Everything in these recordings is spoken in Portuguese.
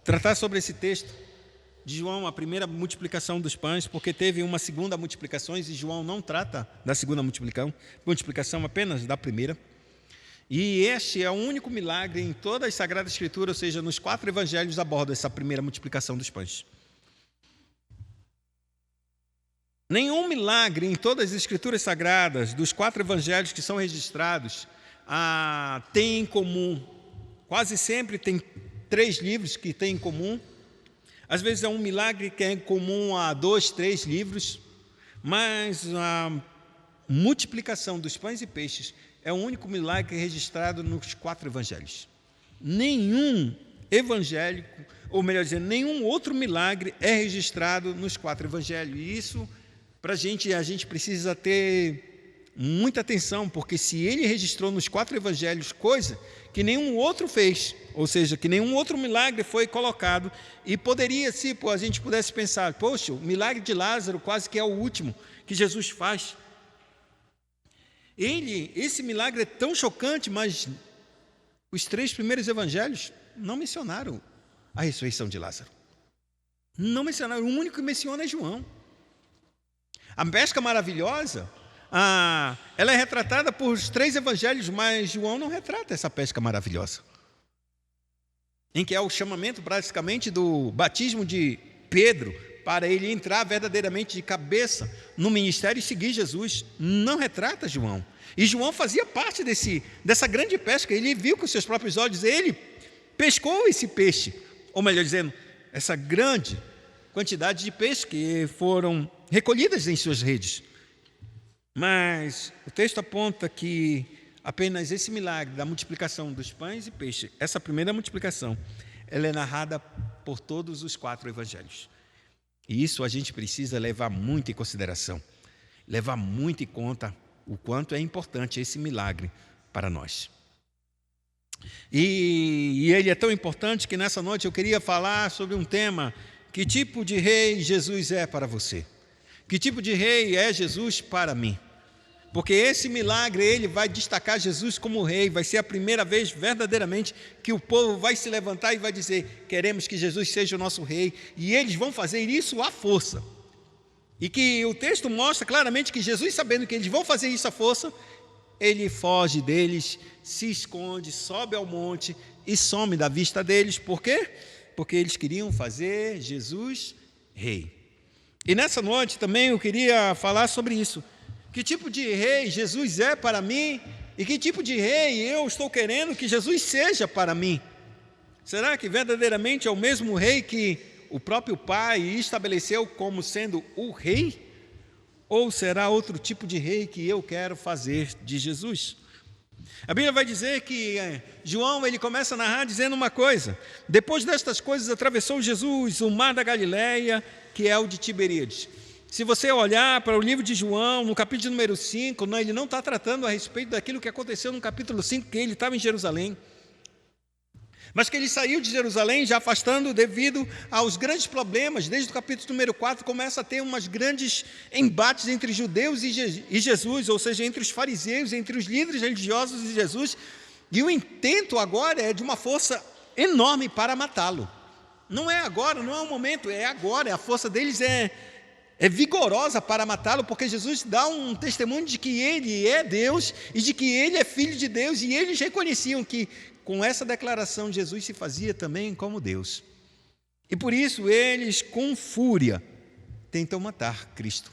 tratar sobre esse texto de João, a primeira multiplicação dos pães, porque teve uma segunda multiplicação e João não trata da segunda multiplicação, apenas da primeira. E este é o único milagre em toda a Sagrada Escritura, ou seja, nos 4 evangelhos aborda essa primeira multiplicação dos pães. Nenhum milagre em todas as Escrituras Sagradas, dos 4 evangelhos que são registrados, tem em comum. Quase sempre tem 3 livros que têm em comum. Às vezes é um milagre que é em comum a 2, 3 livros, mas a multiplicação dos pães e peixes é o único milagre registrado nos 4 evangelhos. Nenhum evangélico, ou melhor dizendo, nenhum outro milagre é registrado nos 4 evangelhos. E isso, para a gente precisa ter muita atenção, porque se ele registrou nos 4 evangelhos coisa que nenhum outro fez, ou seja, que nenhum outro milagre foi colocado, e poderia, se a gente pudesse pensar, poxa, o milagre de Lázaro quase que é o último que Jesus faz. Esse milagre é tão chocante, mas os 3 primeiros evangelhos não mencionaram a ressurreição de Lázaro. Não mencionaram, o único que menciona é João. A pesca maravilhosa, ela é retratada por 3 evangelhos, mas João não retrata essa pesca maravilhosa, em que é o chamamento praticamente do batismo de Pedro, para ele entrar verdadeiramente de cabeça no ministério e seguir Jesus. Não retrata João. E João fazia parte dessa grande pesca. Ele viu com seus próprios olhos, ele pescou esse peixe, ou melhor dizendo, essa grande quantidade de peixes que foram recolhidas em suas redes. Mas o texto aponta que apenas esse milagre da multiplicação dos pães e peixes, essa primeira multiplicação, ela é narrada por todos os 4 evangelhos. E isso a gente precisa levar muito em consideração, levar muito em conta o quanto é importante esse milagre para nós. E ele é tão importante que nessa noite eu queria falar sobre um tema: que tipo de rei Jesus é para você? Que tipo de rei é Jesus para mim? Porque esse milagre, ele vai destacar Jesus como rei, vai ser a primeira vez verdadeiramente que o povo vai se levantar e vai dizer: queremos que Jesus seja o nosso rei, e eles vão fazer isso à força. E que o texto mostra claramente que Jesus, sabendo que eles vão fazer isso à força, ele foge deles, se esconde, sobe ao monte e some da vista deles. Por quê? Porque eles queriam fazer Jesus rei. E nessa noite também eu queria falar sobre isso. Que tipo de rei Jesus é para mim e que tipo de rei eu estou querendo que Jesus seja para mim? Será que verdadeiramente é o mesmo rei que o próprio Pai estabeleceu como sendo o rei? Ou será outro tipo de rei que eu quero fazer de Jesus? A Bíblia vai dizer que João, ele começa a narrar dizendo uma coisa: depois destas coisas atravessou Jesus o mar da Galileia, que é o de Tiberíades. Se você olhar para o livro de João, no capítulo número 5, ele não está tratando a respeito daquilo que aconteceu no capítulo 5, que ele estava em Jerusalém. Mas que ele saiu de Jerusalém já afastando devido aos grandes problemas. Desde o capítulo número 4 começa a ter umas grandes embates entre judeus e Jesus, ou seja, entre os fariseus, entre os líderes religiosos e Jesus. E o intento agora é de uma força enorme para matá-lo. Não é agora, não é o momento, é agora. A força deles é vigorosa para matá-lo, porque Jesus dá um testemunho de que ele é Deus e de que ele é filho de Deus, e eles reconheciam que com essa declaração Jesus se fazia também como Deus. E por isso eles, com fúria, tentam matar Cristo.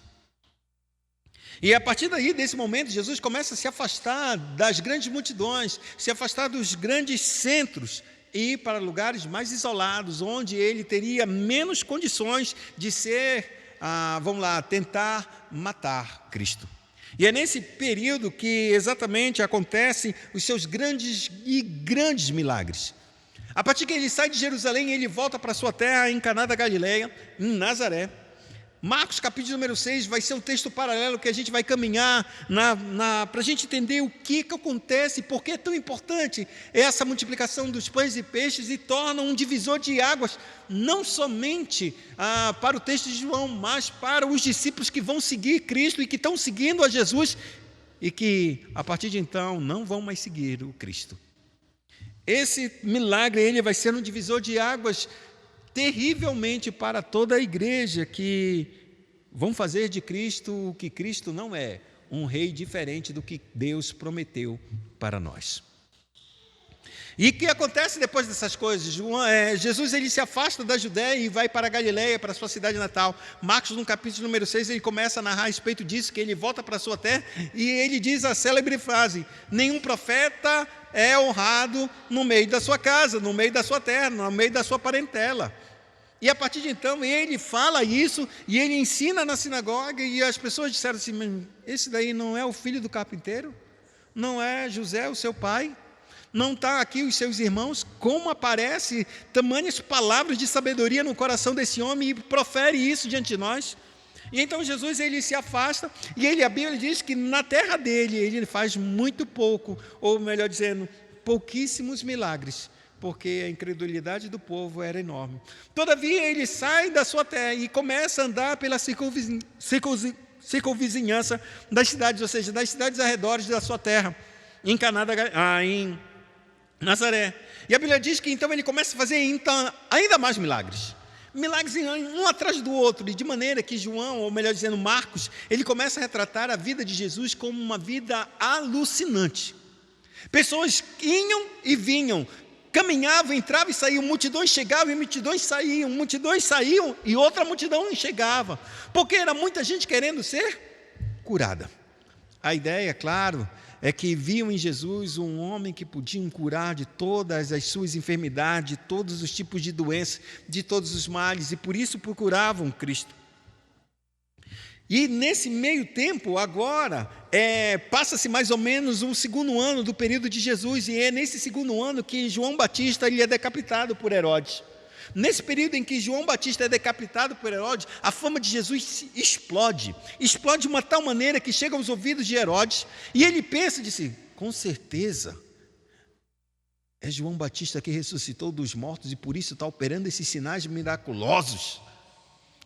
E a partir daí, desse momento, Jesus começa a se afastar das grandes multidões, se afastar dos grandes centros e ir para lugares mais isolados, onde ele teria menos condições de tentar matar Cristo. E é nesse período que exatamente acontecem os seus grandes milagres. A partir que ele sai de Jerusalém, ele volta para a sua terra em Caná da Galileia, em Nazaré. Marcos capítulo número 6 vai ser um texto paralelo que a gente vai caminhar para a gente entender o que acontece, por que é tão importante essa multiplicação dos pães e peixes, e torna um divisor de águas, não somente para o texto de João, mas para os discípulos que vão seguir Cristo e que estão seguindo a Jesus e que a partir de então não vão mais seguir o Cristo. Esse milagre, ele vai ser um divisor de águas terrivelmente para toda a igreja, que vão fazer de Cristo o que Cristo não é, um rei diferente do que Deus prometeu para nós. E o que acontece depois dessas coisas? Jesus ele se afasta da Judéia e vai para a Galileia, para a sua cidade natal. Marcos, no capítulo número 6, ele começa a narrar a respeito disso, que ele volta para a sua terra, e ele diz a célebre frase: nenhum profeta é honrado no meio da sua casa, no meio da sua terra, no meio da sua parentela. E a partir de então, ele fala isso, e ele ensina na sinagoga, e as pessoas disseram assim: esse daí não é o filho do carpinteiro? Não é José, o seu pai? Não está aqui os seus irmãos? Como aparece tamanhas palavras de sabedoria no coração desse homem e profere isso diante de nós? E então Jesus ele se afasta, e a Bíblia diz que na terra dele ele faz muito pouco, ou melhor dizendo, pouquíssimos milagres, porque a incredulidade do povo era enorme. Todavia ele sai da sua terra e começa a andar pela circunvizinhança das cidades, ou seja, das cidades arredores da sua terra, em Nazaré. E a Bíblia diz que então ele começa a fazer ainda mais milagres. Milagres um atrás do outro, e de maneira que João, ou melhor dizendo Marcos, ele começa a retratar a vida de Jesus como uma vida alucinante. Pessoas iam e vinham, caminhavam, entravam e saíam, multidões chegavam e multidões saíam e outra multidão chegava, porque era muita gente querendo ser curada. A ideia, claro, é que viam em Jesus um homem que podia curar de todas as suas enfermidades, de todos os tipos de doenças, de todos os males, e por isso procuravam Cristo. E nesse meio tempo, agora, passa-se mais ou menos um segundo ano do período de Jesus, e é nesse segundo ano que João Batista ele é decapitado por Herodes. Nesse período em que João Batista é decapitado por Herodes, a fama de Jesus explode de uma tal maneira que chega aos ouvidos de Herodes, e ele pensa de si: com certeza é João Batista que ressuscitou dos mortos e por isso está operando esses sinais miraculosos.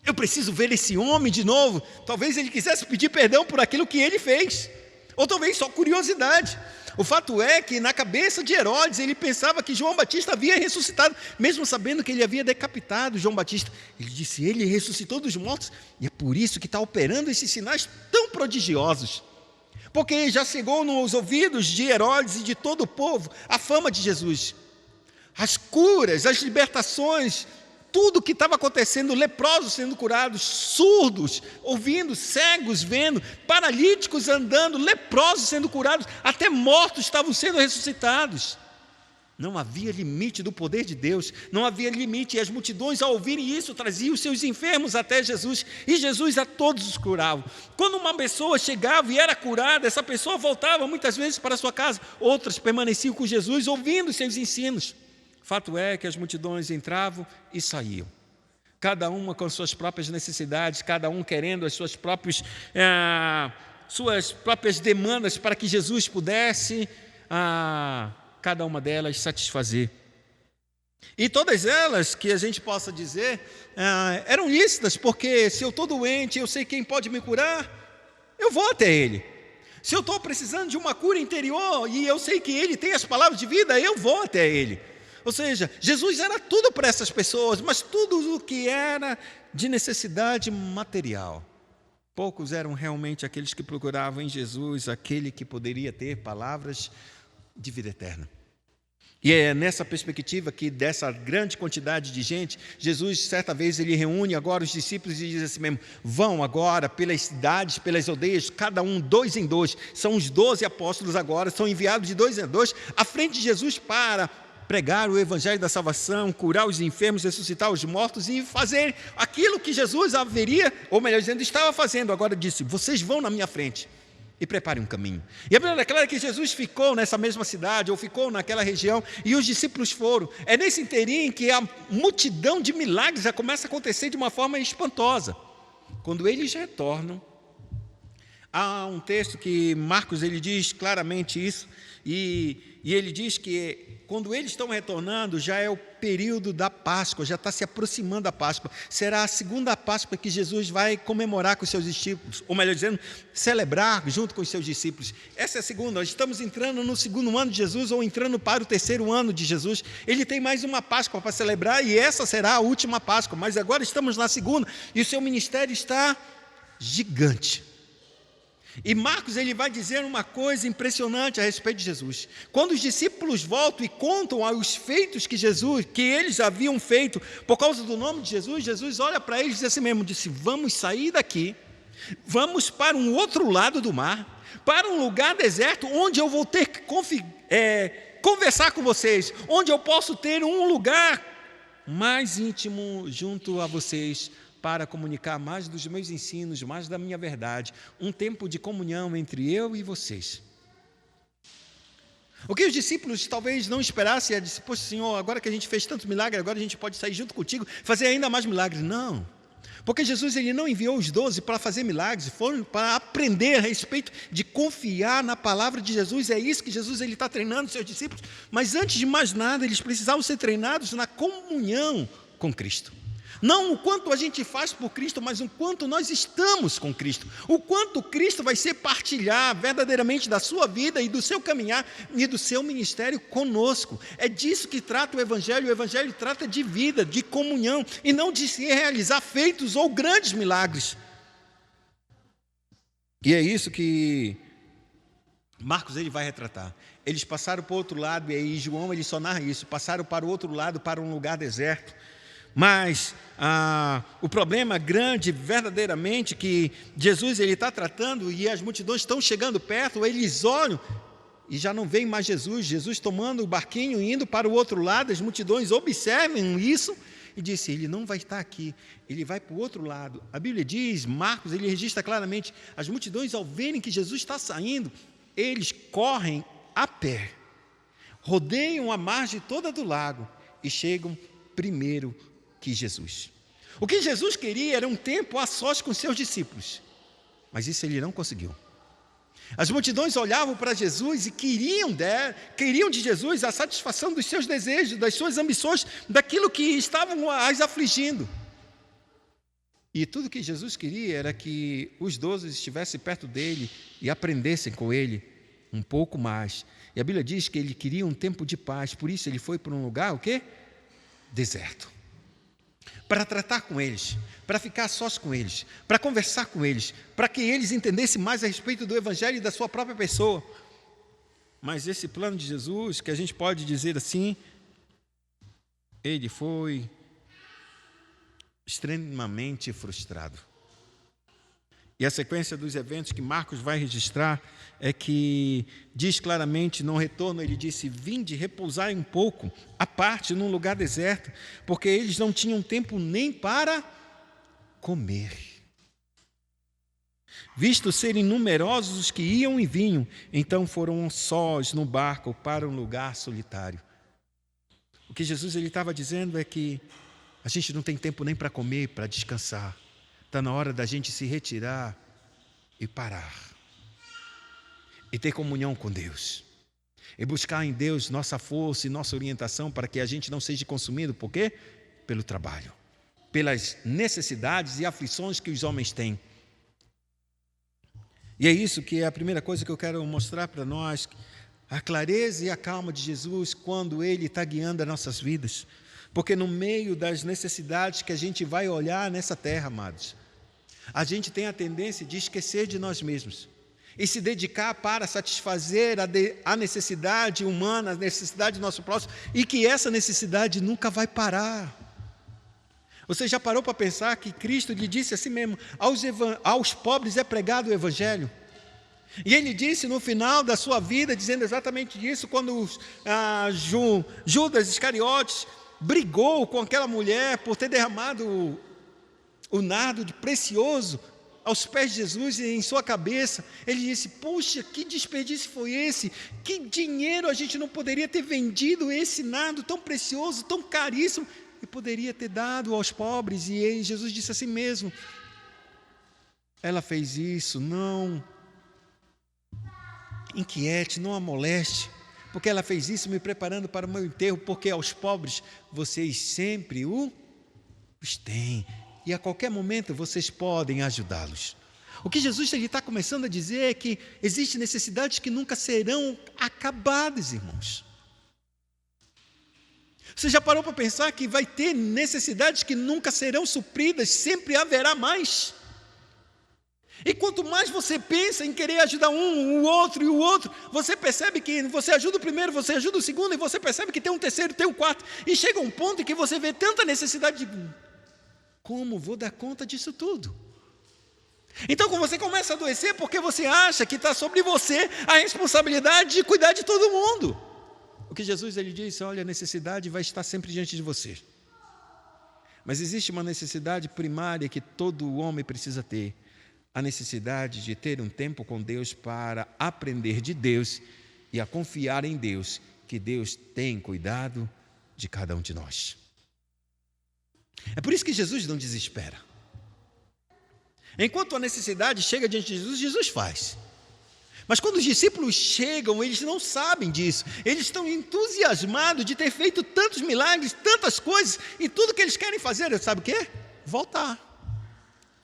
Eu preciso ver esse homem de novo. Talvez ele quisesse pedir perdão por aquilo que ele fez, ou talvez só curiosidade. O fato é que na cabeça de Herodes ele pensava que João Batista havia ressuscitado, mesmo sabendo que ele havia decapitado João Batista. Ele disse: ele ressuscitou dos mortos, e é por isso que está operando esses sinais tão prodigiosos, porque já chegou nos ouvidos de Herodes e de todo o povo a fama de Jesus, as curas, as libertações, tudo o que estava acontecendo, leprosos sendo curados, surdos ouvindo, cegos vendo, paralíticos andando, leprosos sendo curados, até mortos estavam sendo ressuscitados. Não havia limite do poder de Deus, não havia limite, e as multidões ao ouvirem isso traziam os seus enfermos até Jesus, e Jesus a todos os curava. Quando uma pessoa chegava e era curada, essa pessoa voltava muitas vezes para sua casa, outras permaneciam com Jesus ouvindo os seus ensinos. Fato é que as multidões entravam e saíam, cada uma com suas próprias necessidades, cada um querendo as suas próprias demandas para que Jesus pudesse, cada uma delas, satisfazer. E todas elas, que a gente possa dizer, eram lícitas, porque se eu estou doente, eu sei quem pode me curar, eu vou até Ele. Se eu estou precisando de uma cura interior e eu sei que Ele tem as palavras de vida, eu vou até Ele. Ou seja, Jesus era tudo para essas pessoas, mas tudo o que era de necessidade material. Poucos eram realmente aqueles que procuravam em Jesus aquele que poderia ter palavras de vida eterna. E é nessa perspectiva que dessa grande quantidade de gente, Jesus certa vez ele reúne agora os discípulos e diz assim mesmo: vão agora pelas cidades, pelas aldeias, cada um 2 em 2, são os 12 apóstolos agora, são enviados de 2 em 2, à frente de Jesus para pregar o evangelho da salvação, curar os enfermos, ressuscitar os mortos e fazer aquilo que Jesus haveria, ou melhor dizendo, estava fazendo. Agora disse: vocês vão na minha frente e preparem um caminho. E a Bíblia declara que Jesus ficou nessa mesma cidade, ou ficou naquela região, e os discípulos foram. É nesse inteirinho que a multidão de milagres já começa a acontecer de uma forma espantosa. Quando eles retornam, Há um texto que Marcos ele diz claramente isso, e ele diz que quando eles estão retornando, já é o período da Páscoa, já está se aproximando a Páscoa. Será a segunda Páscoa que Jesus vai comemorar com os seus discípulos, ou melhor dizendo, celebrar junto com os seus discípulos. Essa é a segunda, nós estamos entrando no segundo ano de Jesus, ou entrando para o terceiro ano de Jesus. Ele tem mais uma Páscoa para celebrar, e essa será a última Páscoa, mas agora estamos na segunda, e o seu ministério está gigante. E Marcos ele vai dizer uma coisa impressionante a respeito de Jesus. Quando os discípulos voltam e contam os feitos que eles haviam feito por causa do nome de Jesus, Jesus olha para eles e diz assim mesmo, disse, vamos sair daqui, vamos para um outro lado do mar, para um lugar deserto, onde eu vou ter que conversar com vocês, onde eu posso ter um lugar mais íntimo junto a vocês, para comunicar mais dos meus ensinos, mais da minha verdade, um tempo de comunhão entre eu e vocês. O que os discípulos talvez não esperassem é dizer, poxa Senhor, agora que a gente fez tanto milagre, agora a gente pode sair junto contigo, fazer ainda mais milagres. Não, porque Jesus ele não enviou os 12 para fazer milagres, foram para aprender a respeito de confiar na palavra de Jesus. É isso que Jesus ele está treinando os seus discípulos, mas antes de mais nada, eles precisavam ser treinados na comunhão com Cristo. Não o quanto a gente faz por Cristo, mas o quanto nós estamos com Cristo. O quanto Cristo vai ser partilhar verdadeiramente da sua vida e do seu caminhar e do seu ministério conosco. É disso que trata o Evangelho. O Evangelho trata de vida, de comunhão, e não de se realizar feitos ou grandes milagres. E é isso que Marcos ele vai retratar. Eles passaram para o outro lado, e aí João ele só narra isso, passaram para o outro lado, para um lugar deserto. Mas o problema grande, verdadeiramente, que Jesus ele está tratando, e as multidões estão chegando perto, eles olham e já não veem mais Jesus tomando o barquinho e indo para o outro lado, as multidões observam isso e dizem, ele não vai estar aqui, ele vai para o outro lado. A Bíblia diz, Marcos, ele registra claramente, as multidões ao verem que Jesus está saindo, eles correm a pé, rodeiam a margem toda do lago e chegam primeiro que Jesus. O que Jesus queria era um tempo a sós com seus discípulos, mas isso ele não conseguiu. As multidões olhavam para Jesus e queriam de Jesus a satisfação dos seus desejos, das suas ambições, daquilo que estavam as afligindo. E tudo que Jesus queria era que os 12 estivessem perto dele e aprendessem com ele um pouco mais. E a Bíblia diz que ele queria um tempo de paz, por isso ele foi para um lugar, o quê? Deserto. Para tratar com eles, para ficar sós com eles, para conversar com eles, para que eles entendessem mais a respeito do Evangelho e da sua própria pessoa. Mas esse plano de Jesus, que a gente pode dizer assim, ele foi extremamente frustrado. E a sequência dos eventos que Marcos vai registrar é que diz claramente, no retorno, ele disse, vinde repousar um pouco, à parte, num lugar deserto, porque eles não tinham tempo nem para comer. Visto serem numerosos os que iam e vinham, então foram sós no barco para um lugar solitário. O que Jesus ele estava dizendo é que a gente não tem tempo nem para comer, para descansar. Está na hora da gente se retirar e parar. E ter comunhão com Deus. E buscar em Deus nossa força e nossa orientação para que a gente não seja consumido, por quê? Pelo trabalho. Pelas necessidades e aflições que os homens têm. E é isso que é a primeira coisa que eu quero mostrar para nós. A clareza e a calma de Jesus quando Ele está guiando as nossas vidas. Porque no meio das necessidades que a gente vai olhar nessa terra, amados, a gente tem a tendência de esquecer de nós mesmos e se dedicar para satisfazer a necessidade humana, a necessidade do nosso próximo, e que essa necessidade nunca vai parar. Você já parou para pensar que Cristo lhe disse assim mesmo, aos pobres é pregado o Evangelho? E ele disse no final da sua vida, dizendo exatamente isso, quando Judas Iscariotes brigou com aquela mulher por ter derramado o nardo de precioso aos pés de Jesus e em sua cabeça. Ele disse, puxa, que desperdício foi esse? Que dinheiro a gente não poderia ter vendido esse nardo tão precioso, tão caríssimo, e poderia ter dado aos pobres? E Jesus disse assim mesmo, ela fez isso não inquiete, não a moleste, porque ela fez isso me preparando para o meu enterro, porque aos pobres vocês sempre os têm, e a qualquer momento vocês podem ajudá-los. O que Jesus está começando a dizer é que existem necessidades que nunca serão acabadas, irmãos. Você já parou para pensar que vai ter necessidades que nunca serão supridas, sempre haverá mais? E quanto mais você pensa em querer ajudar o outro e o outro, você percebe que você ajuda o primeiro, você ajuda o segundo, e você percebe que tem um terceiro, tem um quarto, e chega um ponto em que você vê tanta necessidade de como vou dar conta disso tudo? Então, quando você começa a adoecer, porque você acha que está sobre você a responsabilidade de cuidar de todo mundo. O que Jesus ele diz, olha, a necessidade vai estar sempre diante de você. Mas existe uma necessidade primária que todo homem precisa ter. A necessidade de ter um tempo com Deus para aprender de Deus e a confiar em Deus, que Deus tem cuidado de cada um de nós. É por isso que Jesus não desespera. Enquanto a necessidade chega diante de Jesus, Jesus faz. Mas quando os discípulos chegam, eles não sabem disso. Eles estão entusiasmados de ter feito tantos milagres, tantas coisas, e tudo que eles querem fazer, sabe o quê? Voltar.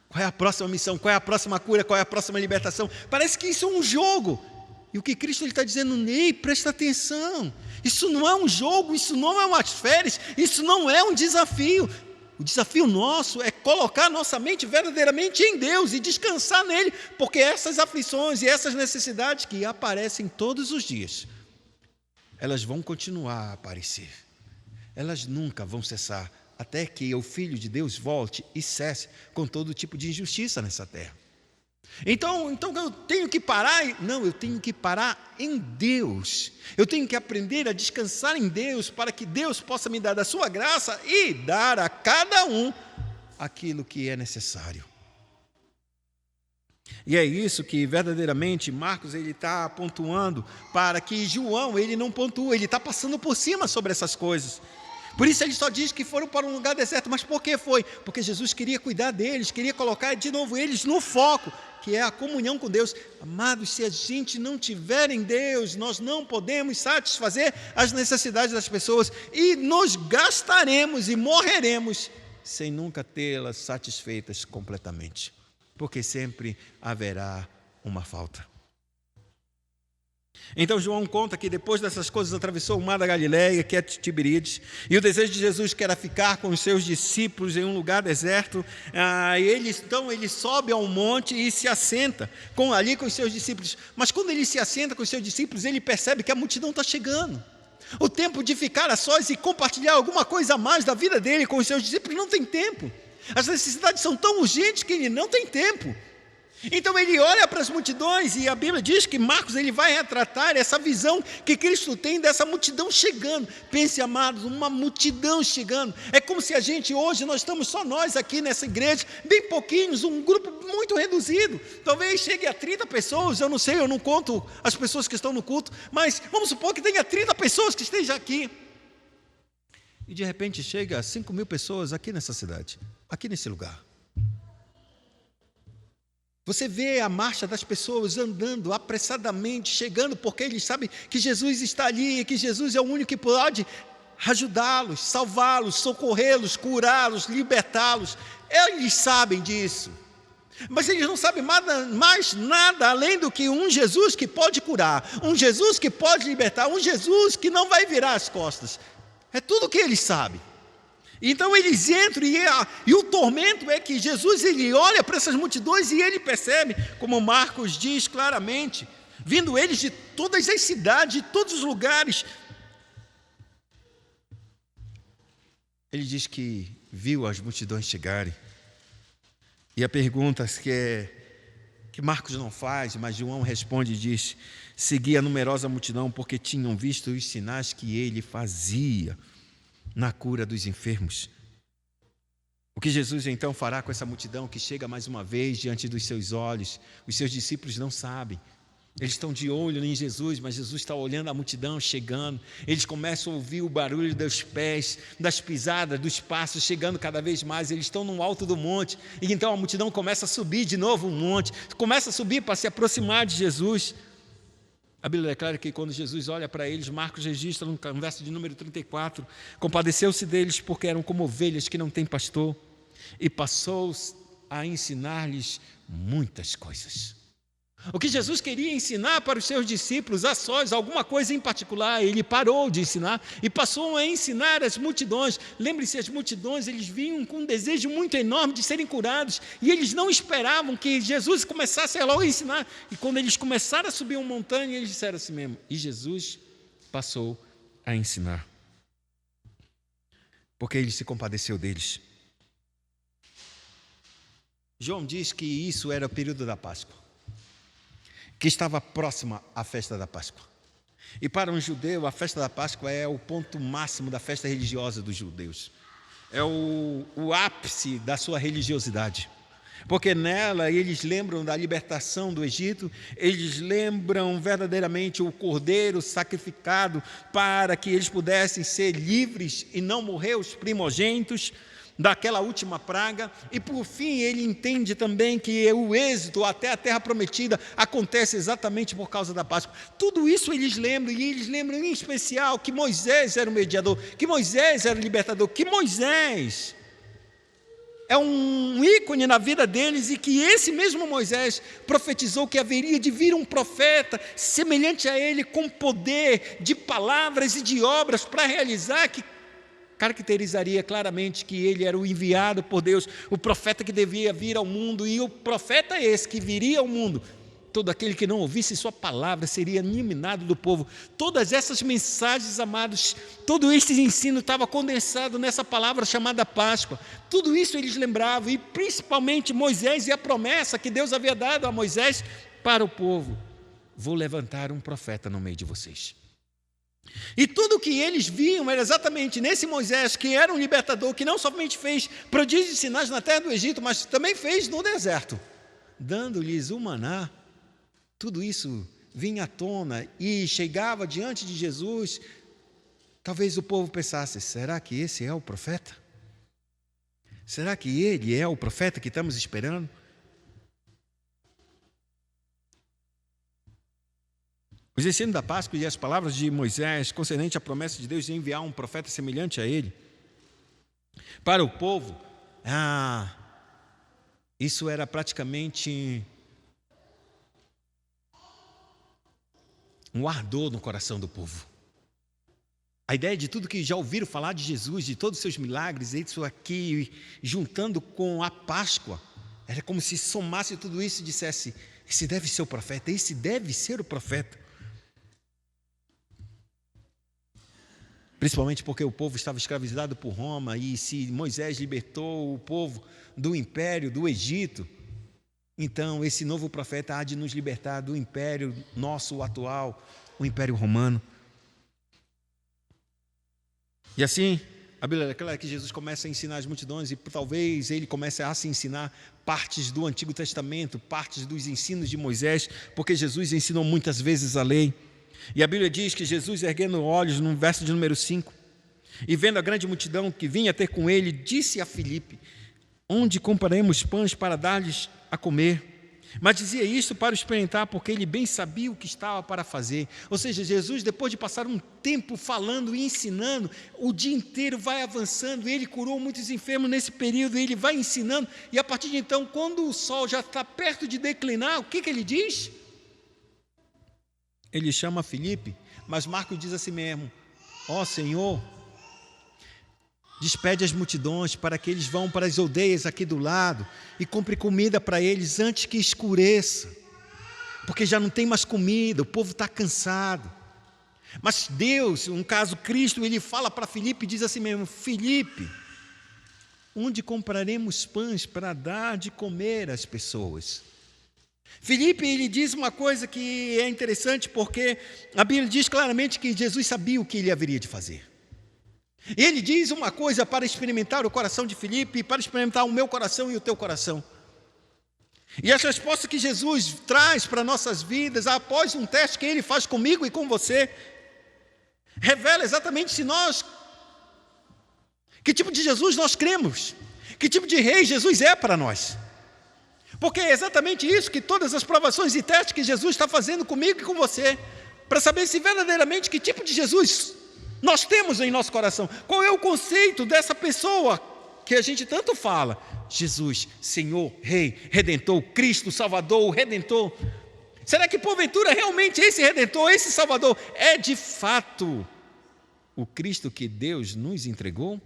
Qual é a próxima missão? Qual é a próxima cura? Qual é a próxima libertação? Parece que isso é um jogo. E o que Cristo está dizendo, Ney, presta atenção. Isso não é um jogo, isso não é umas férias, isso não é um desafio. O desafio nosso é colocar nossa mente verdadeiramente em Deus e descansar nele, porque essas aflições e essas necessidades que aparecem todos os dias, elas vão continuar a aparecer. Elas nunca vão cessar, até que o Filho de Deus volte e cesse com todo tipo de injustiça nessa terra. Então eu tenho que parar? Não, eu tenho que parar em Deus. Eu tenho que aprender a descansar em Deus, para que Deus possa me dar da sua graça e dar a cada um aquilo que é necessário. E é isso que verdadeiramente Marcos ele está pontuando, para que João ele não pontua, ele está passando por cima sobre essas coisas. Por isso ele só diz que foram para um lugar deserto. Mas por que foi? Porque Jesus queria cuidar deles, queria colocar de novo eles no foco, que é a comunhão com Deus. Amados, se a gente não tiver em Deus, nós não podemos satisfazer as necessidades das pessoas, e nos gastaremos e morreremos sem nunca tê-las satisfeitas completamente, porque sempre haverá uma falta. Então João conta que depois dessas coisas atravessou o mar da Galileia, que é Tiberíades, e o desejo de Jesus que era ficar com os seus discípulos em um lugar deserto. Ele sobe ao monte e se assenta ali com os seus discípulos. Mas quando ele se assenta com os seus discípulos, ele percebe que a multidão está chegando. O tempo de ficar a sós e compartilhar alguma coisa a mais da vida dele com os seus discípulos não tem tempo. As necessidades são tão urgentes que ele não tem tempo. Então ele olha para as multidões, e a Bíblia diz que Marcos ele vai retratar essa visão que Cristo tem dessa multidão chegando. Pense, amados, uma multidão chegando. É como se a gente hoje, nós estamos só nós aqui nessa igreja, bem pouquinhos, um grupo muito reduzido. Talvez chegue a 30 pessoas, eu não sei, eu não conto as pessoas que estão no culto, mas vamos supor que tenha 30 pessoas que estejam aqui. E de repente chega a 5.000 pessoas aqui nessa cidade, aqui nesse lugar. Você vê a marcha das pessoas andando apressadamente, chegando, porque eles sabem que Jesus está ali, que Jesus é o único que pode ajudá-los, salvá-los, socorrê-los, curá-los, libertá-los. Eles sabem disso. Mas eles não sabem mais nada além do que um Jesus que pode curar, um Jesus que pode libertar, um Jesus que não vai virar as costas. É tudo o que eles sabem. Então eles entram e o tormento é que Jesus ele olha para essas multidões e ele percebe, como Marcos diz claramente, vindo eles de todas as cidades, de todos os lugares. Ele diz que viu as multidões chegarem. E a pergunta que Marcos não faz, mas João responde e diz: seguia a numerosa multidão porque tinham visto os sinais que ele fazia na cura dos enfermos. O que Jesus então fará com essa multidão que chega mais uma vez diante dos seus olhos? Os seus discípulos não sabem. Eles estão de olho em Jesus, mas Jesus está olhando a multidão chegando. Eles começam a ouvir o barulho dos pés, das pisadas, dos passos chegando cada vez mais. Eles estão no alto do monte, e então a multidão começa a subir de novo um monte, começa a subir para se aproximar de Jesus. A Bíblia declara que quando Jesus olha para eles, Marcos registra no verso de número 34, compadeceu-se deles porque eram como ovelhas que não têm pastor, e passou a ensinar-lhes muitas coisas. O que Jesus queria ensinar para os seus discípulos, a sós, alguma coisa em particular, ele parou de ensinar e passou a ensinar as multidões. Lembre-se, as multidões, eles vinham com um desejo muito enorme de serem curados, e eles não esperavam que Jesus começasse logo a ensinar. E quando eles começaram a subir uma montanha, eles disseram assim mesmo, e Jesus passou a ensinar, porque ele se compadeceu deles. João diz que isso era o período da Páscoa, que estava próxima à festa da Páscoa. E para um judeu, a festa da Páscoa é o ponto máximo da festa religiosa dos judeus. É o ápice da sua religiosidade. Porque nela eles lembram da libertação do Egito, eles lembram verdadeiramente o cordeiro sacrificado para que eles pudessem ser livres e não morrer os primogênitos daquela última praga, e por fim ele entende também que o êxodo até a terra prometida acontece exatamente por causa da Páscoa. Tudo isso eles lembram, e eles lembram em especial que Moisés era o mediador, que Moisés era o libertador, que Moisés é um ícone na vida deles, e que esse mesmo Moisés profetizou que haveria de vir um profeta semelhante a ele, com poder de palavras e de obras para realizar, que caracterizaria claramente que ele era o enviado por Deus, o profeta que devia vir ao mundo, e o profeta esse que viria ao mundo, todo aquele que não ouvisse sua palavra seria eliminado do povo. Todas essas mensagens, amados, todo esse ensino estava condensado nessa palavra chamada Páscoa. Tudo isso eles lembravam, e principalmente Moisés e a promessa que Deus havia dado a Moisés para o povo: vou levantar um profeta no meio de vocês. E tudo o que eles viam era exatamente nesse Moisés, que era um libertador, que não somente fez prodígios e sinais na terra do Egito, mas também fez no deserto, dando-lhes o maná. Tudo isso vinha à tona e chegava diante de Jesus. Talvez o povo pensasse: será que esse é o profeta? Será que ele é o profeta que estamos esperando? Os ensinos da Páscoa e as palavras de Moisés concernente à promessa de Deus de enviar um profeta semelhante a ele para o povo, isso era praticamente um ardor no coração do povo. A ideia de tudo que já ouviram falar de Jesus, de todos os seus milagres, isso aqui, juntando com a Páscoa, era como se somasse tudo isso e dissesse: esse deve ser o profeta, esse deve ser o profeta. Principalmente porque o povo estava escravizado por Roma, e se Moisés libertou o povo do império, do Egito, então esse novo profeta há de nos libertar do império nosso, o atual, o império romano. E assim, a Bíblia declara que Jesus começa a ensinar as multidões, e talvez ele comece a se ensinar partes do Antigo Testamento, partes dos ensinos de Moisés, porque Jesus ensinou muitas vezes a lei. E a Bíblia diz que Jesus, erguendo olhos, no verso de número 5, e vendo a grande multidão que vinha ter com ele, disse a Filipe: onde compraremos pães para dar-lhes a comer? Mas dizia isto para experimentar, porque ele bem sabia o que estava para fazer. Ou seja, Jesus, depois de passar um tempo falando e ensinando, o dia inteiro vai avançando, ele curou muitos enfermos nesse período, ele vai ensinando, e a partir de então, quando o sol já está perto de declinar, o que ele diz? Ele chama Filipe, mas Marcos diz assim mesmo: ó Senhor, despede as multidões para que eles vão para as aldeias aqui do lado e compre comida para eles antes que escureça, porque já não tem mais comida, o povo está cansado. Mas Deus, no caso Cristo, ele fala para Filipe e diz assim mesmo: Filipe, onde compraremos pães para dar de comer às pessoas? Filipe, ele diz uma coisa que é interessante, porque a Bíblia diz claramente que Jesus sabia o que ele haveria de fazer. Ele diz uma coisa para experimentar o coração de Filipe, para experimentar o meu coração e o teu coração. E as respostas que Jesus traz para nossas vidas, após um teste que ele faz comigo e com você, revela exatamente que tipo de Jesus nós cremos, que tipo de rei Jesus é para nós. Porque é exatamente isso que todas as provações e testes que Jesus está fazendo comigo e com você, para saber se verdadeiramente que tipo de Jesus nós temos em nosso coração. Qual é o conceito dessa pessoa que a gente tanto fala? Jesus, Senhor, Rei, Redentor, Cristo, Salvador, Redentor. Será que porventura realmente esse Redentor, esse Salvador é de fato o Cristo que Deus nos entregou?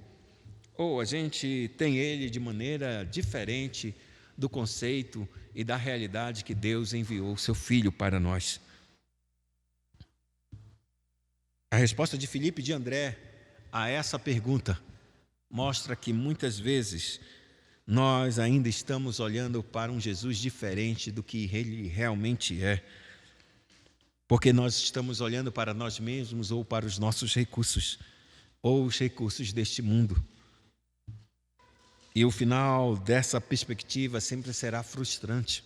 Ou a gente tem ele de maneira diferente do conceito e da realidade que Deus enviou o seu Filho para nós? A resposta de Filipe e de André a essa pergunta mostra que muitas vezes nós ainda estamos olhando para um Jesus diferente do que ele realmente é, porque nós estamos olhando para nós mesmos ou para os nossos recursos, ou os recursos deste mundo. E o final dessa perspectiva sempre será frustrante.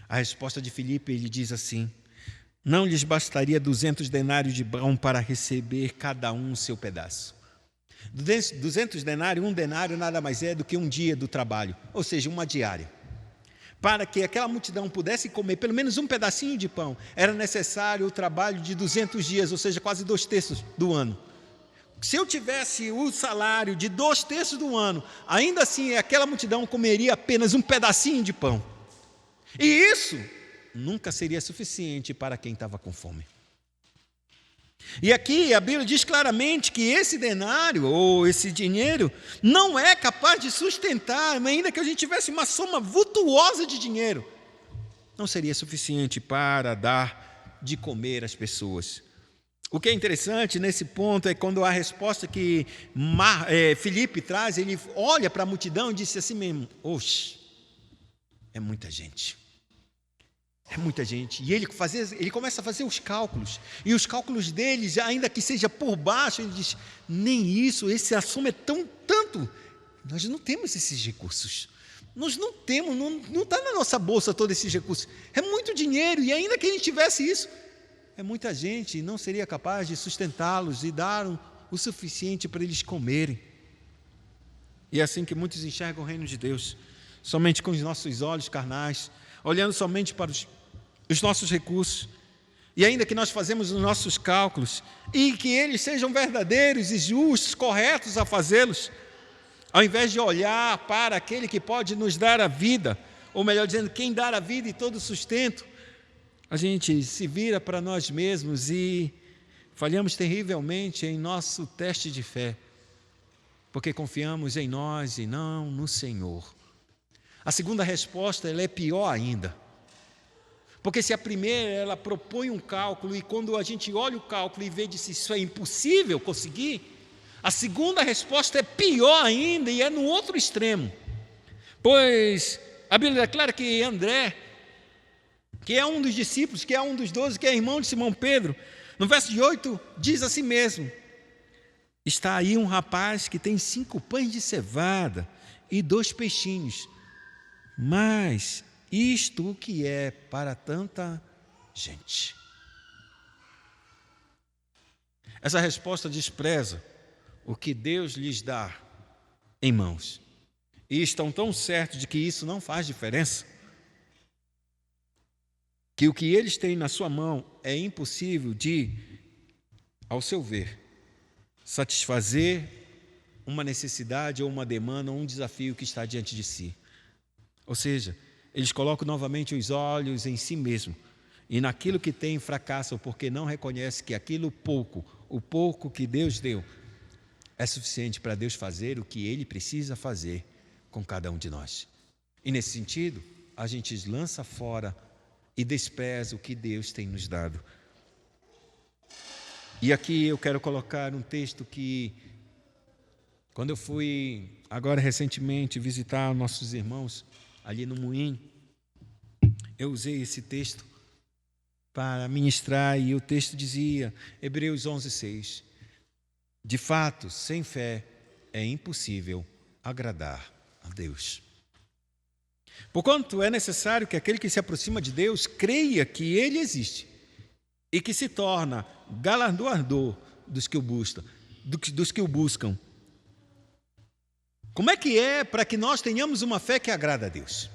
A resposta de Filipe, ele diz assim: não lhes bastaria 200 denários de pão para receber cada um o seu pedaço. 200 denários, um denário nada mais é do que um dia do trabalho, ou seja, uma diária. Para que aquela multidão pudesse comer pelo menos um pedacinho de pão, era necessário o trabalho de 200 dias, ou seja, quase 2/3 do ano. Se eu tivesse o salário de 2/3 do ano, ainda assim aquela multidão comeria apenas um pedacinho de pão. E isso nunca seria suficiente para quem estava com fome. E aqui a Bíblia diz claramente que esse denário, ou esse dinheiro, não é capaz de sustentar, ainda que a gente tivesse uma soma vultuosa de dinheiro, não seria suficiente para dar de comer às pessoas. O que é interessante nesse ponto é quando a resposta que Filipe traz, ele olha para a multidão e disse assim mesmo: oxe, é muita gente. É muita gente. E ele começa a fazer os cálculos. E os cálculos deles, ainda que seja por baixo, ele diz: nem isso, essa soma é tanto. Nós não temos esses recursos. Nós não temos, não está na nossa bolsa todos esses recursos. É muito dinheiro, e ainda que a gente tivesse isso, é muita gente, e não seria capaz de sustentá-los e dar o suficiente para eles comerem. E é assim que muitos enxergam o reino de Deus, somente com os nossos olhos carnais, olhando somente para os nossos recursos. E ainda que nós fazemos os nossos cálculos, e que eles sejam verdadeiros e justos, corretos a fazê-los, ao invés de olhar para aquele que pode nos dar a vida, ou melhor dizendo, quem dá a vida e todo o sustento, a gente se vira para nós mesmos e falhamos terrivelmente em nosso teste de fé, porque confiamos em nós e não no Senhor. A segunda resposta, ela é pior ainda, porque se a primeira, ela propõe um cálculo, e quando a gente olha o cálculo e vê se isso é impossível conseguir, a segunda resposta é pior ainda, e é no outro extremo. Pois a Bíblia declara que André, que é um dos discípulos, que é um dos 12, que é irmão de Simão Pedro, no verso de 8, diz assim mesmo: está aí um rapaz que tem 5 pães de cevada e 2 peixinhos, mas isto o que é para tanta gente? Essa resposta despreza o que Deus lhes dá em mãos, e estão tão certos de que isso não faz diferença, que o que eles têm na sua mão é impossível de, ao seu ver, satisfazer uma necessidade ou uma demanda ou um desafio que está diante de si. Ou seja, eles colocam novamente os olhos em si mesmo, e naquilo que tem fracassam, porque não reconhecem que aquilo pouco, o pouco que Deus deu, é suficiente para Deus fazer o que Ele precisa fazer com cada um de nós. E nesse sentido, a gente lança fora e despreza o que Deus tem nos dado. E aqui eu quero colocar um texto que, quando eu fui agora recentemente visitar nossos irmãos ali no Moinho, eu usei esse texto para ministrar, e o texto dizia, Hebreus 11:6, de fato, sem fé é impossível agradar a Deus. Porquanto é necessário que aquele que se aproxima de Deus creia que Ele existe e que se torna galardoador dos que o buscam. Como é que é para que nós tenhamos uma fé que agrada a Deus?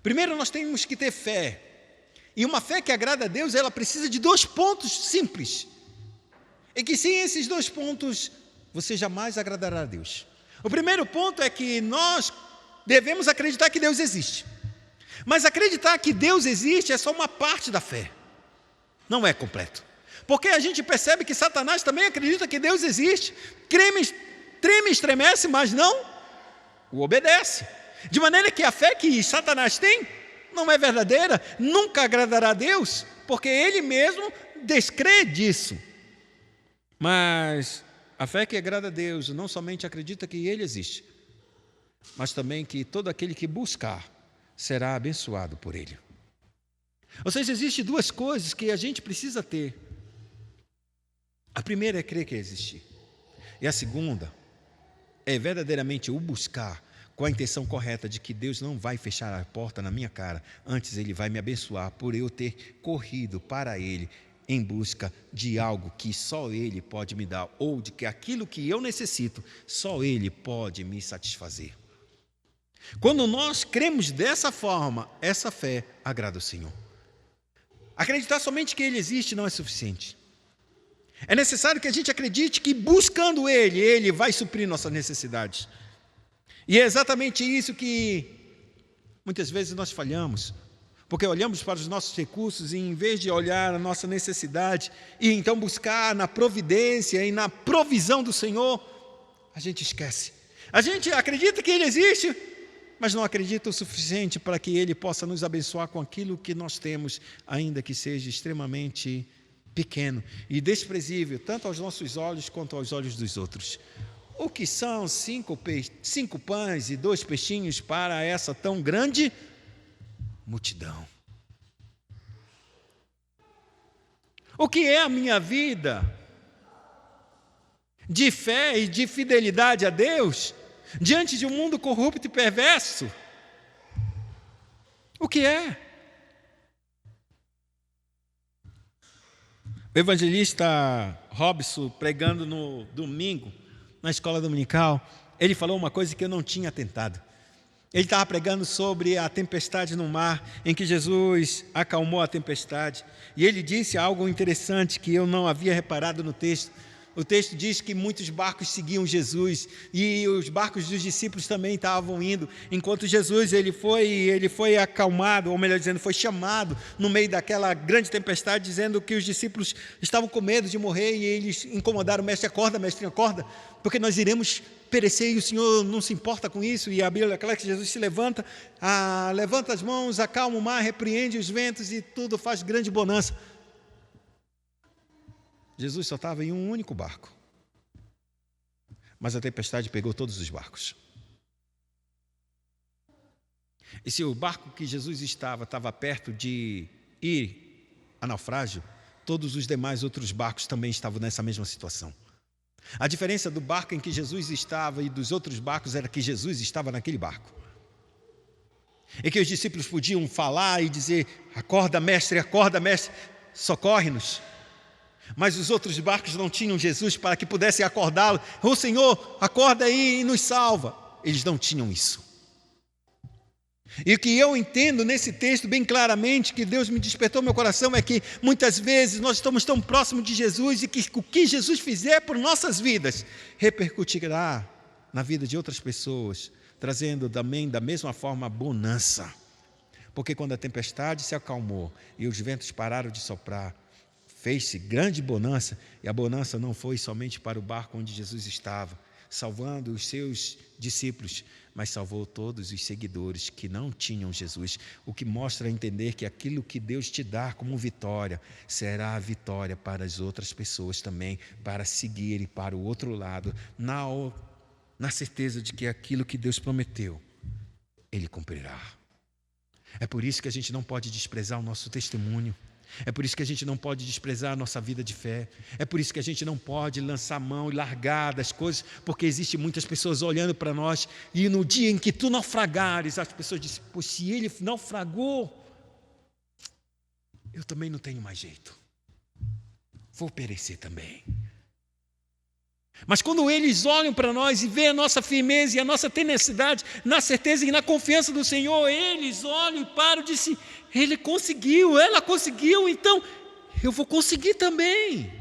Primeiro nós temos que ter fé, E uma fé que agrada a Deus, ela precisa de 2 pontos simples. E que sem esses 2 pontos, você jamais agradará a Deus. O primeiro ponto é que nós devemos acreditar que Deus existe. Mas acreditar que Deus existe é só uma parte da fé. Não é completo. Porque a gente percebe que Satanás também acredita que Deus existe. Treme, estremece, mas não o obedece. De maneira que a fé que Satanás tem não é verdadeira, nunca agradará a Deus, porque ele mesmo descrê disso. Mas a fé que agrada a Deus não somente acredita que Ele existe, mas também que todo aquele que buscar será abençoado por Ele. Ou seja, existem 2 coisas que a gente precisa ter. A primeira é crer que existe. E a segunda é verdadeiramente o buscar com a intenção correta de que Deus não vai fechar a porta na minha cara, antes Ele vai me abençoar por eu ter corrido para Ele em busca de algo que só Ele pode me dar, ou de que aquilo que eu necessito, só Ele pode me satisfazer. Quando nós cremos dessa forma, essa fé agrada o Senhor. Acreditar somente que Ele existe não é suficiente. É necessário que a gente acredite que buscando Ele, Ele vai suprir nossas necessidades. E é exatamente isso que muitas vezes nós falhamos. Porque olhamos para os nossos recursos e em vez de olhar a nossa necessidade e então buscar na providência e na provisão do Senhor, a gente esquece. A gente acredita que Ele existe, mas não acredita o suficiente para que Ele possa nos abençoar com aquilo que nós temos, ainda que seja extremamente pequeno e desprezível, tanto aos nossos olhos quanto aos olhos dos outros. O que são 5 pães e 2 peixinhos para essa tão grande multidão? O que é a minha vida de fé e de fidelidade a Deus diante de um mundo corrupto e perverso? O que é? O evangelista Robson, pregando no domingo, na escola dominical, ele falou uma coisa que eu não tinha atentado. Ele estava pregando sobre a tempestade no mar, em que Jesus acalmou a tempestade. E ele disse algo interessante que eu não havia reparado no texto. O texto diz que muitos barcos seguiam Jesus e os barcos dos discípulos também estavam indo, enquanto Jesus ele foi acalmado, ou melhor dizendo, foi chamado no meio daquela grande tempestade, dizendo que os discípulos estavam com medo de morrer e eles incomodaram: mestre, acorda, porque nós iremos perecer e o Senhor não se importa com isso. E a Bíblia é clara que Jesus se levanta, levanta as mãos, acalma o mar, repreende os ventos e tudo faz grande bonança. Jesus só estava em um único barco, mas a tempestade pegou todos os barcos. E se o barco que Jesus estava perto de ir a naufrágio, todos os demais outros barcos também estavam nessa mesma situação. A diferença do barco em que Jesus estava e dos outros barcos era que Jesus estava naquele barco. E que os discípulos podiam falar e dizer: acorda, mestre, socorre-nos. Mas os outros barcos não tinham Jesus para que pudessem acordá-lo. Ô Senhor, acorda aí e nos salva. Eles não tinham isso. E o que eu entendo nesse texto bem claramente, que Deus me despertou meu coração, é que muitas vezes nós estamos tão próximos de Jesus e que o que Jesus fizer por nossas vidas repercutirá na vida de outras pessoas, trazendo também da mesma forma bonança. Porque quando a tempestade se acalmou e os ventos pararam de soprar, fez-se grande bonança, e a bonança não foi somente para o barco onde Jesus estava, salvando os seus discípulos, mas salvou todos os seguidores que não tinham Jesus, o que mostra a entender que aquilo que Deus te dá como vitória, será a vitória para as outras pessoas também, para seguirem para o outro lado, na certeza de que aquilo que Deus prometeu, Ele cumprirá. É por isso que a gente não pode desprezar o nosso testemunho. É por isso que a gente não pode desprezar a nossa vida de fé. É por isso que a gente não pode lançar mão e largar das coisas, porque existem muitas pessoas olhando para nós, e no dia em que tu naufragares, as pessoas dizem: pois se ele naufragou, eu também não tenho mais jeito, vou perecer também. Mas quando eles olham para nós e veem a nossa firmeza e a nossa tenacidade, na certeza e na confiança do Senhor, eles olham e param e dizem: ele conseguiu, ela conseguiu, então eu vou conseguir também.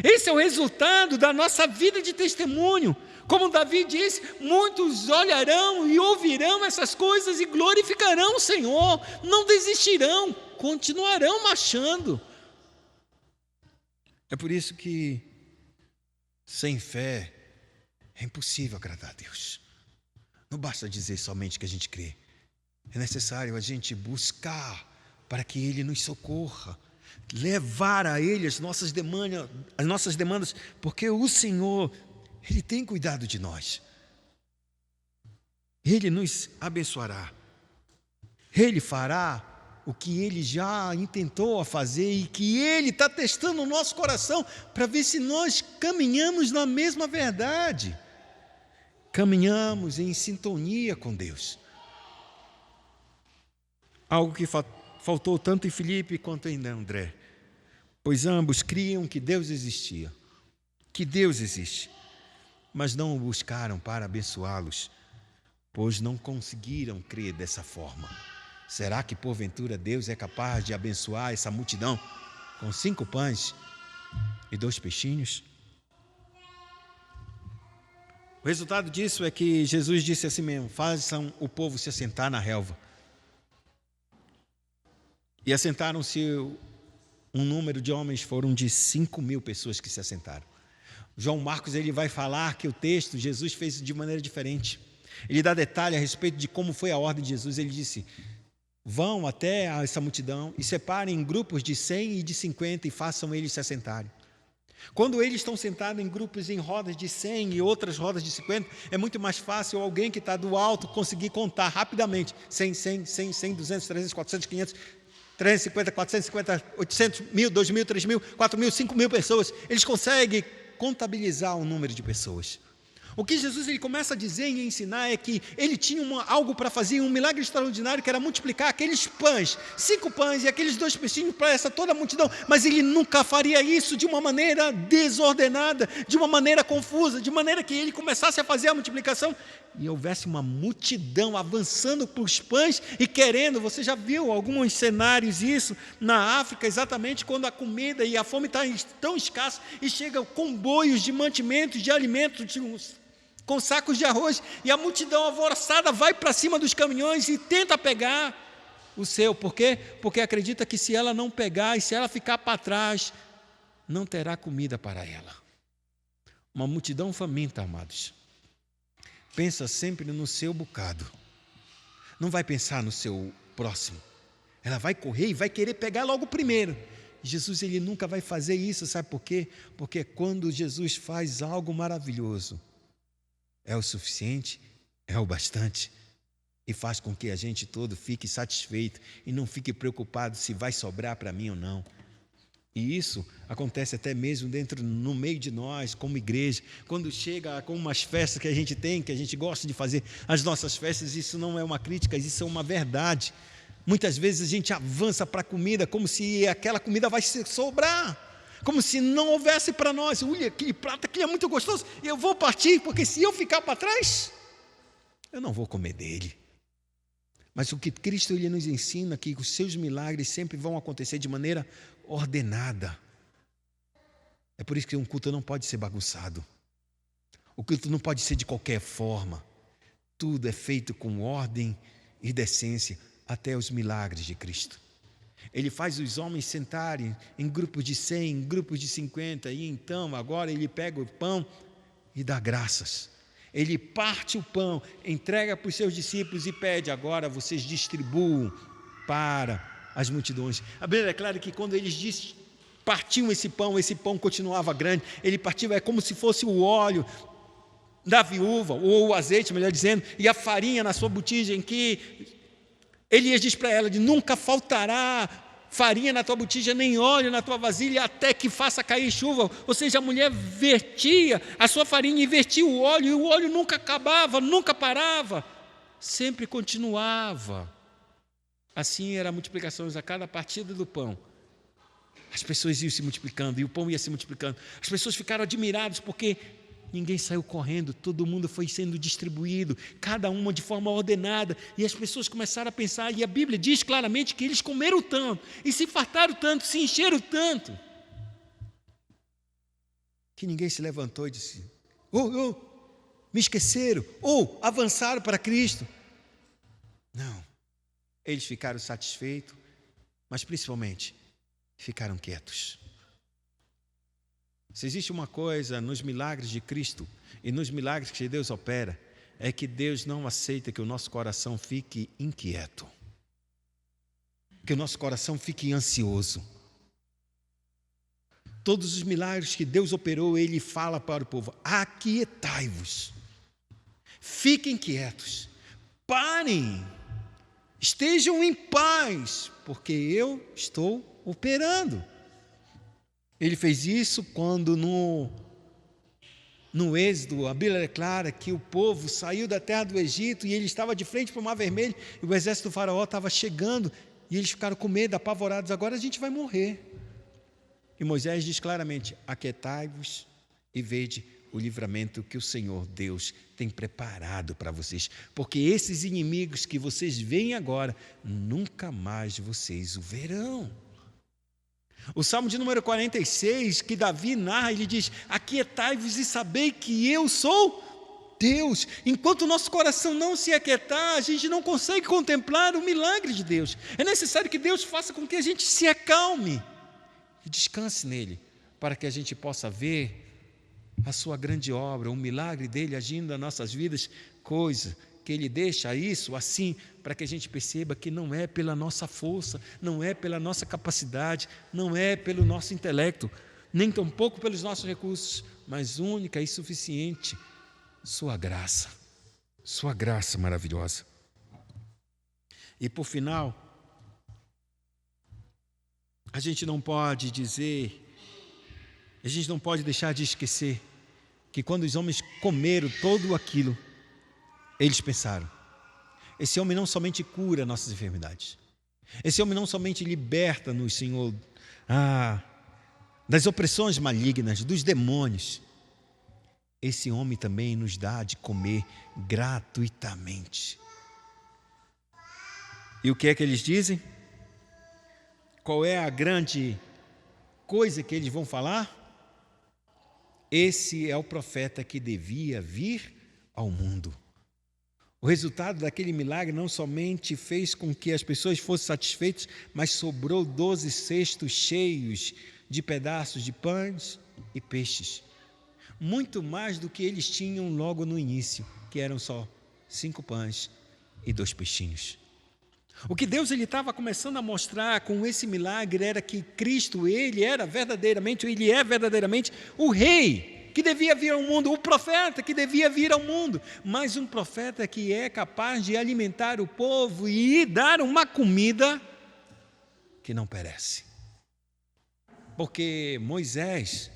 Esse é o resultado da nossa vida de testemunho. Como Davi disse, muitos olharão e ouvirão essas coisas e glorificarão o Senhor, não desistirão, continuarão marchando. É por isso que sem fé é impossível agradar a Deus. Não basta dizer somente que a gente crê. É necessário a gente buscar para que Ele nos socorra, levar a Ele as nossas demandas, porque o Senhor, Ele tem cuidado de nós. Ele nos abençoará. Ele fará o que Ele já intentou a fazer e que Ele está testando o nosso coração para ver se nós caminhamos na mesma verdade. Caminhamos em sintonia com Deus. Algo que faltou tanto em Filipe quanto em André. Pois ambos criam que Deus existia, que Deus existe, mas não o buscaram para abençoá-los, pois não conseguiram crer dessa forma. Será que porventura Deus é capaz de abençoar essa multidão com 5 pães e 2 peixinhos? O resultado disso é que Jesus disse assim mesmo: façam o povo se assentar na relva. E assentaram-se, um número de homens, foram de 5.000 pessoas que se assentaram. João Marcos, ele vai falar que o texto, Jesus fez de maneira diferente. Ele dá detalhe a respeito de como foi a ordem de Jesus. Ele disse: vão até essa multidão e separem em grupos de 100 e de 50 e façam eles se assentarem. Quando eles estão sentados em grupos em rodas de 100 e outras rodas de 50, é muito mais fácil alguém que está do alto conseguir contar rapidamente 100, 100, 100, 100, 200, 300, 400, 500, 350, 450, 800, 1.000, 2.000, 3.000, 4.000, 5.000 pessoas. Eles conseguem contabilizar o número de pessoas. O que Jesus ele começa a dizer e ensinar é que ele tinha algo para fazer, um milagre extraordinário, que era multiplicar aqueles pães, 5 pães e aqueles 2 peixinhos para essa toda a multidão, mas ele nunca faria isso de uma maneira desordenada, de uma maneira confusa, de maneira que ele começasse a fazer a multiplicação e houvesse uma multidão avançando para os pães e querendo. Você já viu alguns cenários isso na África, exatamente quando a comida e a fome está tão escassa e chegam comboios de mantimentos, de alimentos, com sacos de arroz, e a multidão alvoroçada vai para cima dos caminhões e tenta pegar o seu. Por quê? Porque acredita que se ela não pegar e se ela ficar para trás, não terá comida para ela. Uma multidão faminta, amados. Pensa sempre no seu bocado. Não vai pensar no seu próximo. Ela vai correr e vai querer pegar logo primeiro. Jesus ele nunca vai fazer isso, sabe por quê? Porque quando Jesus faz algo maravilhoso, é o suficiente, é o bastante, e faz com que a gente todo fique satisfeito e não fique preocupado se vai sobrar para mim ou não. E isso acontece até mesmo no meio de nós, como igreja, quando chega com umas festas que a gente tem, que a gente gosta de fazer as nossas festas. Isso não é uma crítica, isso é uma verdade. Muitas vezes a gente avança para a comida como se aquela comida vai sobrar, como se não houvesse para nós. Olha, aquele prato aqui é muito gostoso, eu vou partir, porque se eu ficar para trás, eu não vou comer dele. Mas o que Cristo ele nos ensina é que os seus milagres sempre vão acontecer de maneira ordenada. É por isso que um culto não pode ser bagunçado. O culto não pode ser de qualquer forma. Tudo é feito com ordem e decência, até os milagres de Cristo. Ele faz os homens sentarem em grupos de 100, em grupos de 50, e então agora ele pega o pão e dá graças. Ele parte o pão, entrega para os seus discípulos e pede: agora vocês distribuam para as multidões. A Bíblia é clara que quando eles partiam esse pão continuava grande. Ele partiu, é como se fosse o óleo da viúva, ou o azeite, melhor dizendo, e a farinha na sua botija, em que Elias diz para ela: nunca faltará farinha na tua botija, nem óleo na tua vasilha, até que faça cair chuva. Ou seja, a mulher vertia a sua farinha e vertia o óleo, e o óleo nunca acabava, nunca parava, sempre continuava. Assim era a multiplicação, a cada partida do pão, as pessoas iam se multiplicando e o pão ia se multiplicando. As pessoas ficaram admiradas porque ninguém saiu correndo, todo mundo foi sendo distribuído, cada uma de forma ordenada, e as pessoas começaram a pensar, e a Bíblia diz claramente que eles comeram tanto, e se fartaram tanto, se encheram tanto, que ninguém se levantou e disse: me esqueceram, ou avançaram para Cristo. Não, eles ficaram satisfeitos, mas principalmente ficaram quietos. Se existe uma coisa nos milagres de Cristo e nos milagres que Deus opera, é que Deus não aceita que o nosso coração fique inquieto, que o nosso coração fique ansioso. Todos os milagres que Deus operou, Ele fala para o povo: aquietai-vos, fiquem quietos, parem, estejam em paz, porque eu estou operando. Ele fez isso quando no Êxodo, a Bíblia declara que o povo saiu da terra do Egito e ele estava de frente para o Mar Vermelho e o exército do faraó estava chegando e eles ficaram com medo, apavorados: agora a gente vai morrer. E Moisés diz claramente: aquietai-vos e vede o livramento que o Senhor Deus tem preparado para vocês, porque esses inimigos que vocês veem agora, nunca mais vocês o verão. O Salmo de número 46, que Davi narra, ele diz: aquietai-vos e sabei que eu sou Deus. Enquanto o nosso coração não se aquietar, a gente não consegue contemplar o milagre de Deus. É necessário que Deus faça com que a gente se acalme e descanse nele, para que a gente possa ver a sua grande obra, o milagre dele agindo nas nossas vidas, coisa que ele deixa isso assim, para que a gente perceba que não é pela nossa força, não é pela nossa capacidade, não é pelo nosso intelecto, nem tampouco pelos nossos recursos, mas única e suficiente sua graça maravilhosa. E por final, a gente não pode deixar de esquecer que quando os homens comeram todo aquilo, eles pensaram: esse homem não somente cura nossas enfermidades, esse homem não somente liberta-nos, Senhor, das opressões malignas, dos demônios, esse homem também nos dá de comer gratuitamente. E o que é que eles dizem? Qual é a grande coisa que eles vão falar? Esse é o profeta que devia vir ao mundo. O resultado daquele milagre não somente fez com que as pessoas fossem satisfeitas, mas sobrou 12 cestos cheios de pedaços de pães e peixes. Muito mais do que eles tinham logo no início, que eram só 5 pães e 2 peixinhos. O que Deus estava começando a mostrar com esse milagre era que Cristo, Ele é verdadeiramente o Rei que devia vir ao mundo, o profeta que devia vir ao mundo, mas um profeta que é capaz de alimentar o povo e dar uma comida que não perece. Porque Moisés,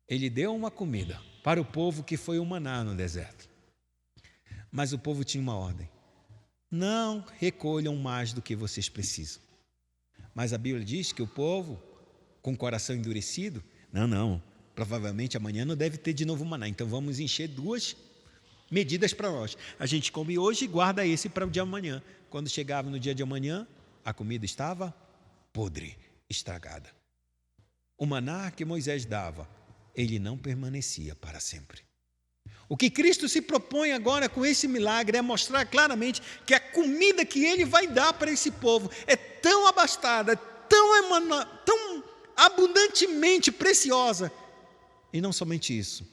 ele deu uma comida para o povo que foi o maná no deserto, mas o povo tinha uma ordem: não recolham mais do que vocês precisam. Mas a Bíblia diz que o povo, com o coração endurecido, provavelmente amanhã não deve ter de novo maná, então vamos encher 2 medidas para nós. A gente come hoje e guarda esse para o dia de amanhã. Quando chegava no dia de amanhã, a comida estava podre, estragada. O maná que Moisés dava, ele não permanecia para sempre. O que Cristo se propõe agora com esse milagre é mostrar claramente que a comida que Ele vai dar para esse povo é tão abastada, tão abundantemente preciosa. E não somente isso,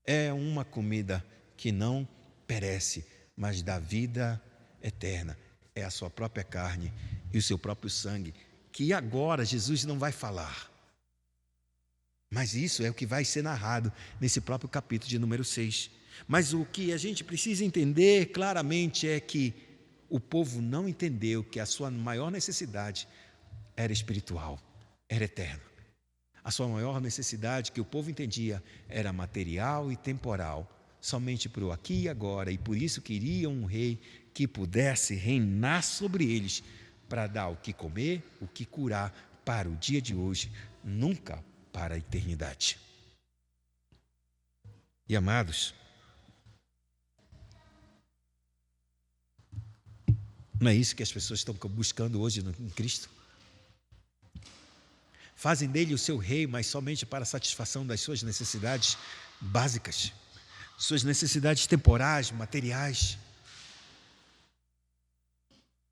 é uma comida que não perece, mas dá vida eterna. É a sua própria carne e o seu próprio sangue, que agora Jesus não vai falar. Mas isso é o que vai ser narrado nesse próprio capítulo de número 6. Mas o que a gente precisa entender claramente é que o povo não entendeu que a sua maior necessidade era espiritual, era eterna. A sua maior necessidade que o povo entendia era material e temporal, somente para o aqui e agora, e por isso queriam um rei que pudesse reinar sobre eles, para dar o que comer, o que curar, para o dia de hoje, nunca para a eternidade. E amados, não é isso que as pessoas estão buscando hoje em Cristo? Fazem dele o seu rei, mas somente para a satisfação das suas necessidades básicas, suas necessidades temporais, materiais.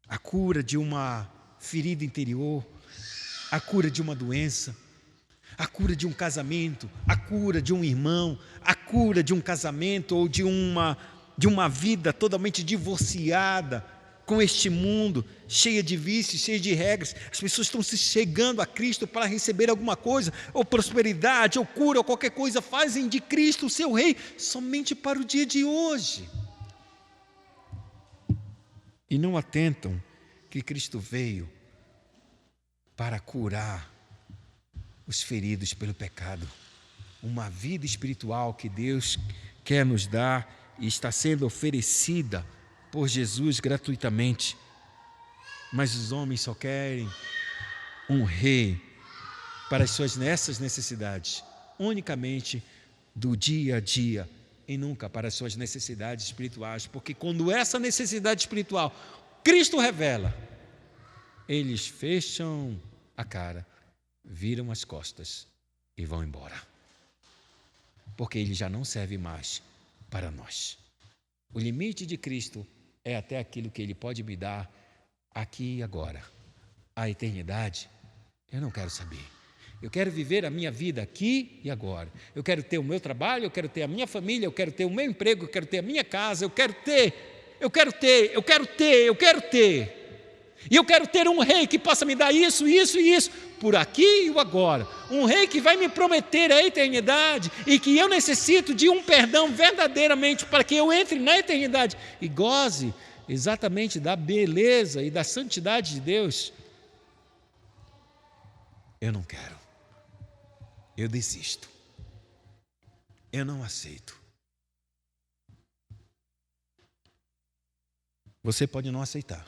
A cura de uma ferida interior, a cura de uma doença, a cura de um casamento, a cura de um irmão, a cura de um casamento ou de uma vida totalmente divorciada com este mundo, cheia de vícios, cheia de regras. As pessoas estão se chegando a Cristo para receber alguma coisa, ou prosperidade, ou cura, ou qualquer coisa, fazem de Cristo o seu rei, somente para o dia de hoje. E não atentam que Cristo veio para curar os feridos pelo pecado, uma vida espiritual que Deus quer nos dar e está sendo oferecida por Jesus gratuitamente. Mas os homens só querem um rei para essas necessidades, unicamente do dia a dia, e nunca para as suas necessidades espirituais, porque quando essa necessidade espiritual Cristo revela, eles fecham a cara, viram as costas e vão embora, porque ele já não serve mais para nós. O limite de Cristo é até aquilo que ele pode me dar aqui e agora. A eternidade, eu não quero saber. Eu quero viver a minha vida aqui e agora. Eu quero ter o meu trabalho, eu quero ter a minha família, eu quero ter o meu emprego, eu quero ter a minha casa, eu quero ter. E eu quero ter um rei que possa me dar isso, isso e isso, por aqui e o agora. Um rei que vai me prometer a eternidade e que eu necessito de um perdão verdadeiramente para que eu entre na eternidade e goze exatamente da beleza e da santidade de Deus. Eu não quero. Eu desisto. Eu não aceito. Você pode não aceitar,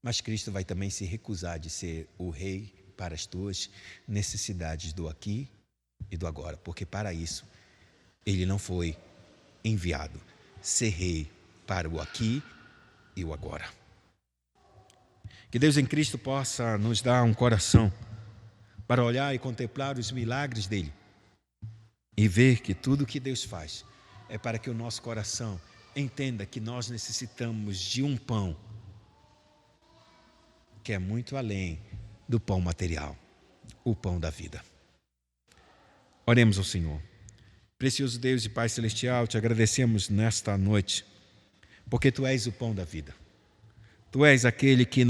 mas Cristo vai também se recusar de ser o rei para as tuas necessidades do aqui e do agora, porque para isso ele não foi enviado, ser rei para o aqui e o agora. Que Deus em Cristo possa nos dar um coração para olhar e contemplar os milagres dele e ver que tudo que Deus faz é para que o nosso coração entenda que nós necessitamos de um pão que é muito além do pão material, o pão da vida. Oremos ao Senhor. Precioso Deus e Pai Celestial, te agradecemos nesta noite, porque Tu és o pão da vida. Tu és aquele que